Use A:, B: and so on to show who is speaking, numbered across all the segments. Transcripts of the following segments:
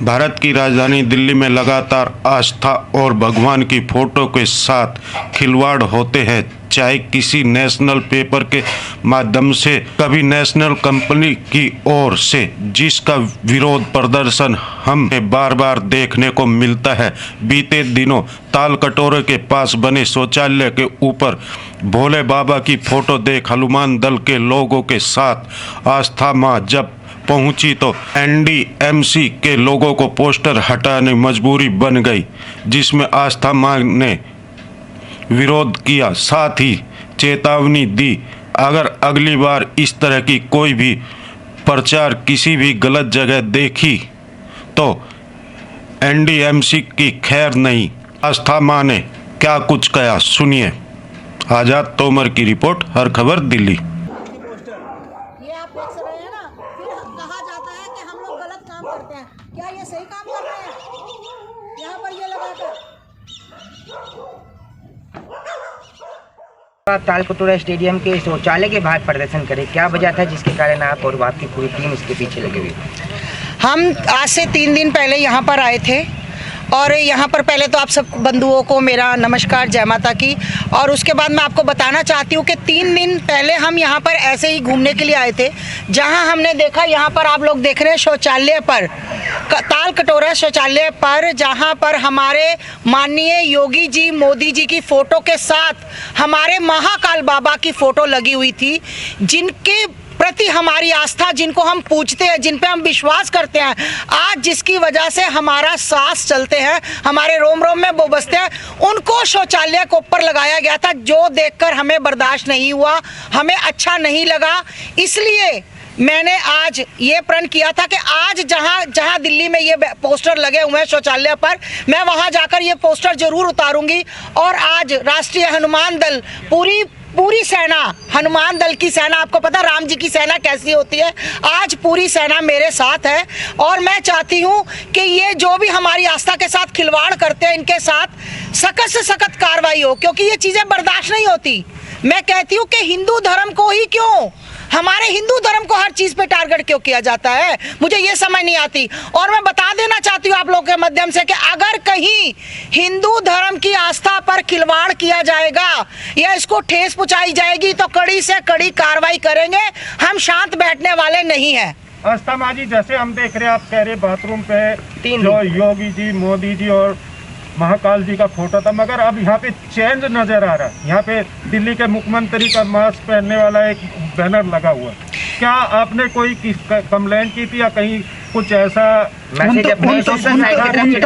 A: भारत की राजधानी दिल्ली में लगातार आस्था और भगवान की फोटो के साथ खिलवाड़ होते हैं, चाहे किसी नेशनल पेपर के माध्यम से, कभी नेशनल कंपनी की ओर से, जिसका विरोध प्रदर्शन हमें बार बार देखने को मिलता है। बीते दिनों ताल कटोरे के पास बने शौचालय के ऊपर भोले बाबा की फोटो देख हनुमान दल के लोगों के साथ आस्था मां जब पहुंची तो एनडीएमसी के लोगों को पोस्टर हटाने मजबूरी बन गई, जिसमें आस्था मां ने विरोध किया, साथ ही चेतावनी दी, अगर अगली बार इस तरह की कोई भी प्रचार किसी भी गलत जगह देखी तो एनडीएमसी की खैर नहीं। आस्था मां ने क्या कुछ कहा, सुनिए। आजाद तोमर की रिपोर्ट, हर खबर दिल्ली।
B: करते हैं, क्या ये सही काम कर रहे हैं? यहाँ पर ये लगाकर
C: तालकटोरा स्टेडियम के शौचालय के बाहर प्रदर्शन करें, क्या वजह था जिसके कारण आप और आपकी पूरी टीम इसके पीछे लगे हुए?
B: हम आज से 3 दिन पहले यहाँ पर आए थे और यहाँ पर पहले तो आप सब बंधुओं को मेरा नमस्कार, जय माता की। और उसके बाद मैं आपको बताना चाहती हूँ कि 3 दिन पहले हम यहाँ पर ऐसे ही घूमने के लिए आए थे, जहाँ हमने देखा, यहाँ पर आप लोग देख रहे हैं शौचालय पर, ताल कटोरा शौचालय पर, जहाँ पर हमारे माननीय योगी जी, मोदी जी की फ़ोटो के साथ हमारे महाकाल बाबा की फ़ोटो लगी हुई थी, जिनके प्रति हमारी आस्था, जिनको हम पूजते हैं, जिन पे हम विश्वास करते हैं, आज जिसकी वजह से हमारा सांस चलते हैं, हमारे रोम रोम में वो बसते हैं, उनको शौचालय के ऊपर लगाया गया था, जो देखकर हमें बर्दाश्त नहीं हुआ, हमें अच्छा नहीं लगा। इसलिए मैंने आज ये प्रण किया था कि आज जहाँ दिल्ली में ये पोस्टर लगे हुए हैं शौचालय पर, मैं वहाँ जाकर ये पोस्टर जरूर उतारूंगी। और आज राष्ट्रीय हनुमान दल, पूरी सेना, हनुमान दल की सेना, आपको पता राम जी की सेना कैसी होती है, आज पूरी सेना मेरे साथ है। और मैं चाहती हूँ कि ये जो भी हमारी आस्था के साथ खिलवाड़ करते हैं, इनके साथ सख्त से सख्त कार्रवाई हो, क्योंकि ये चीज़ें बर्दाश्त नहीं होती। मैं कहती हूँ कि हिंदू धर्म को ही क्यों, हमारे हिंदू धर्म को हर चीज पे टारगेट क्यों किया जाता है, मुझे ये समझ नहीं आती। और मैं बता देना चाहती हूँ आप लोगों के माध्यम से कि अगर कहीं हिंदू धर्म की आस्था पर खिलवाड़ किया जाएगा या इसको ठेस पहुंचाई जाएगी तो कड़ी से कड़ी कार्रवाई करेंगे, हम शांत बैठने वाले नहीं हैं।
D: आस्था मां जी, जैसे हम देख रहे हैं, आप कह रहे बाथरूम पे जो योगी जी, मोदी जी और महाकाल जी का फोटो था, मगर अब यहाँ पे चेंज नजर आ रहा है। यहाँ पे दिल्ली के मुख्यमंत्री का मास्क पहनने वाला एक बैनर लगा हुआ है। क्या आपने कोई कंप्लेंट की थी या कहीं कुछ ऐसा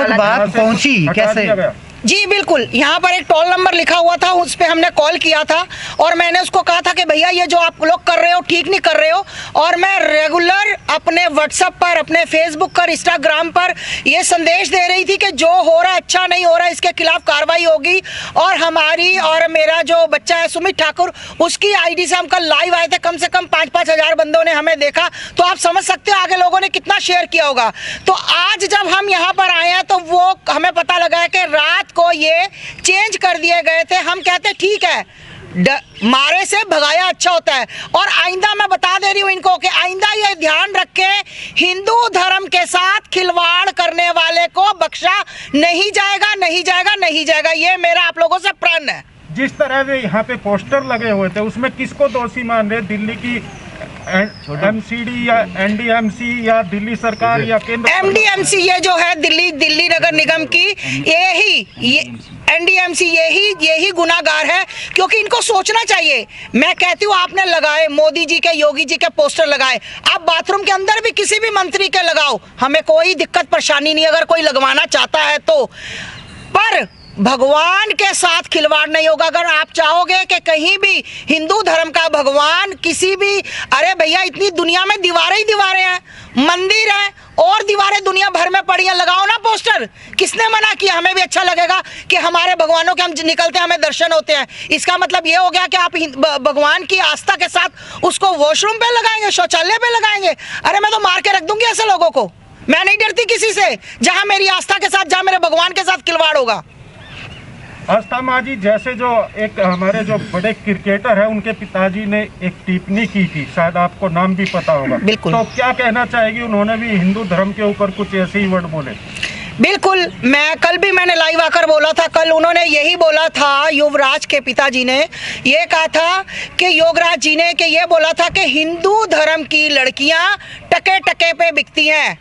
E: बात पहुंची कैसे?
B: जी बिल्कुल, यहाँ पर एक टोल नंबर लिखा हुआ था, उस पर हमने कॉल किया था और मैंने उसको कहा था कि भैया ये जो आप लोग कर रहे हो ठीक नहीं कर रहे हो। और मैं रेगुलर अपने व्हाट्सएप पर, अपने फेसबुक पर, इंस्टाग्राम पर ये संदेश दे रही थी कि जो हो रहा है अच्छा नहीं हो रहा है, इसके खिलाफ कार्रवाई होगी। और हमारी और मेरा जो बच्चा है सुमित ठाकुर, उसकी आईडी से हम कल लाइव आए थे, कम से कम 5-5 हज़ार बंदों ने हमें देखा, तो आप समझ सकते हो आगे लोगों ने कितना शेयर किया होगा। तो आज जब हम यहाँ पर आए हैं तो वो हमें पता लगा है कि रात को ये चेंज कर दिए गए थे। हम कहते ठीक है, मारे से भगाया अच्छा होता है। और आइंदा मैं बता दे रही हूँ इनको कि आइंदा ये ध्यान रखें, हिंदू धर्म के साथ खिलवाड़ करने वाले को बख्शा नहीं जाएगा, नहीं जाएगा, नहीं जाएगा। ये मेरा आप लोगों से प्रण है।
D: जिस तरह से यहाँ पे पोस्टर लगे हुए थे, उसमें किसको दोषी मान रहे? दिल्ली की एमसीडी या एनडीएमसी या दिल्ली सरकार या केंद्र?
B: एमडीएमसी ये जो है दिल्ली नगर निगम की, ये एनडीएमसी यही गुनाहगार है, क्योंकि इनको सोचना चाहिए। मैं कहती हूँ आपने लगाए मोदी जी के, योगी जी के पोस्टर लगाए, आप बाथरूम के अंदर भी किसी भी मंत्री के लगाओ, हमें कोई दिक्कत परेशानी नहीं, अगर कोई लगवाना चाहता है तो। पर भगवान के साथ खिलवाड़ नहीं होगा। अगर आप चाहोगे कि कहीं भी हिंदू धर्म का भगवान किसी भी, अरे भैया इतनी दुनिया में दीवारें ही दीवारें हैं, मंदिर है और दीवारें दुनिया भर में पड़ी हैं, लगाओ ना पोस्टर। किसने मना किया? हमें भी अच्छा लगेगा कि हमारे भगवानों के हम निकलते हैं, हमें दर्शन होते हैं। इसका मतलब ये हो गया कि आप भगवान की आस्था के साथ उसको वॉशरूम पे लगाएंगे, शौचालय पे लगाएंगे। अरे मैं तो मार के रख दूंगी ऐसे लोगों को। मैं नहीं डरती किसी से, जहां मेरी आस्था के साथ, जहां मेरे भगवान के साथ खिलवाड़ होगा।
D: आस्था माँ जी, जैसे जो एक हमारे जो बड़े क्रिकेटर है उनके पिताजी ने एक टिप्पणी की थी, शायद आपको नाम भी पता होगा।
B: बिल्कुल।
D: तो क्या कहना चाहेगी, उन्होंने भी हिंदू धर्म के ऊपर कुछ ऐसे ही वर्ड बोले?
B: बिल्कुल, मैंने लाइव आकर बोला था, कल उन्होंने यही बोला था, युवराज के पिताजी ने ये कहा था कि योगराज जी ने कि ये बोला था कि हिंदू धर्म की लड़कियां टके टके पे बिकती हैं।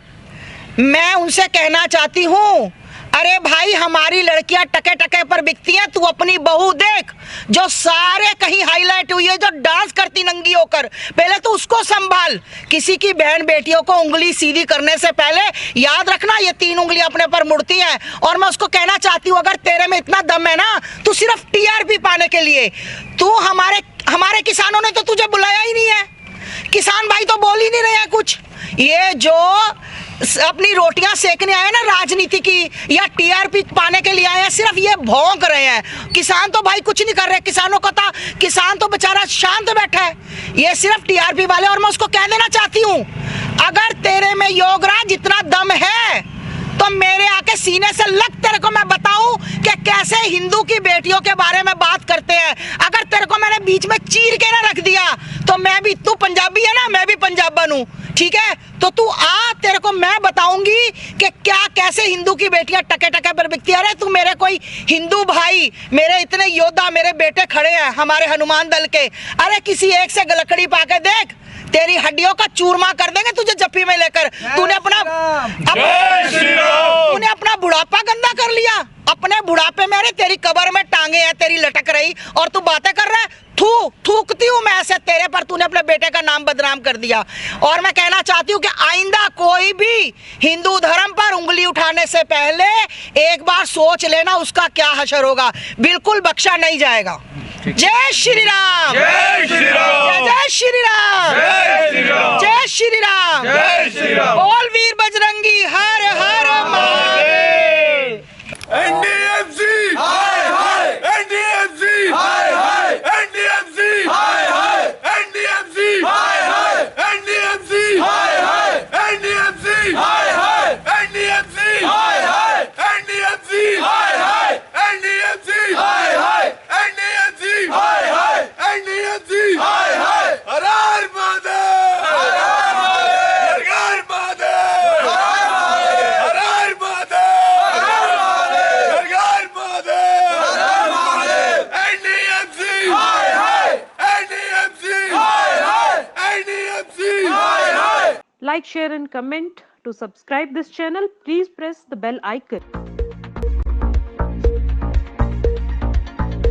B: मैं उनसे कहना चाहती हूँ, अरे भाई हमारी लड़कियां टके टके पर बिकती हैं, तू अपनी बहू देख जो सारे कहीं हाईलाइट हुई है, जो डांस करती नंगी होकर, पहले तो उसको संभाल। किसी की बहन बेटियों को उंगली सीधी करने से पहले याद रखना ये 3 उंगलियां अपने पर मुड़ती हैं। और मैं उसको कहना चाहती हूँ, अगर तेरे में इतना दम है ना, तू सिर्फ टीआरपी पाने के लिए, तू हमारे किसानों ने तो तुझे बुलाया ही नहीं है, किसान भाई तो बोल ही नहीं रहे हैं कुछ। ये जो अपनी रोटियां सेकने आए ना राजनीति की या टीआरपी पाने के लिए आए हैं, सिर्फ ये भौंक रहे हैं। किसान तो भाई कुछ नहीं कर रहे, किसानों को था, किसान तो बेचारा शांत बैठा है, ये सिर्फ टीआरपी वाले। और मैं उसको कह देना चाहती हूँ, अगर तेरे में योगराज इतना दम है तो मेरे आके सीने से लग, तेरे को मैं बताऊं कि कैसे हिंदू की बेटियों के बारे में बात करते हैं। अगर तेरे को मैंने बीच में चीर के ना रख दिया तो मैं भी, तू पंजाबी है ना, मैं भी पंजाबन हूँ, ठीक है, तो तू आ, तेरे को मैं बताऊंगी कि क्या कैसे हिंदू की बेटियां टके टके पर बिकती है। अरे तू मेरे कोई हिंदू भाई, मेरे इतने योद्धा, मेरे बेटे खड़े हैं हमारे हनुमान दल के, अरे किसी एक से गलकड़ी पाके देख, तेरी हड्डियों का चूरमा कर देंगे तुझे जप्पी में लेकर। तूने अपना बुढ़ापा गंदा कर लिया, अपने बुढ़ापे में अरे तेरी कब्र में टांगे हैं तेरी लटक रही, और तू बातें कर रहा है। थूकती हूँ मैं ऐसे तेरे पर, तूने अपने बेटे का नाम बदनाम कर दिया। और मैं कहना चाहती हूँ कि आइंदा कोई भी हिंदू धर्म पर उंगली उठाने से पहले एक बार सोच लेना उसका क्या हशर होगा, बिल्कुल बख्शा नहीं जाएगा। जय श्री राम,
F: जय श्री राम,
B: जय श्री राम,
F: जय श्री राम,
B: जय श्री राम,
F: जय श्री राम।
B: बोल वीर बजरंगी, हर हर Mahadev.
F: NDFC hi hi, NDFC hi hi, NDFC hi hi, NDFC hi hi, NDFC hi hi, NDFC hi hi, NDFC hi hi, NDFC hi hi, NDFC hi hi, NDFC hi hi, NDFC hi hi. Her her Mahadev, her her Mahadev, her her Mahadev, her her Mahadev, her her Mahadev, her her Mahadev, her her Mahadev. NDFC hi hi, NDFC hi hi, NDFC hi hi.
G: Like, share and comment. To subscribe this channel, please press the bell icon.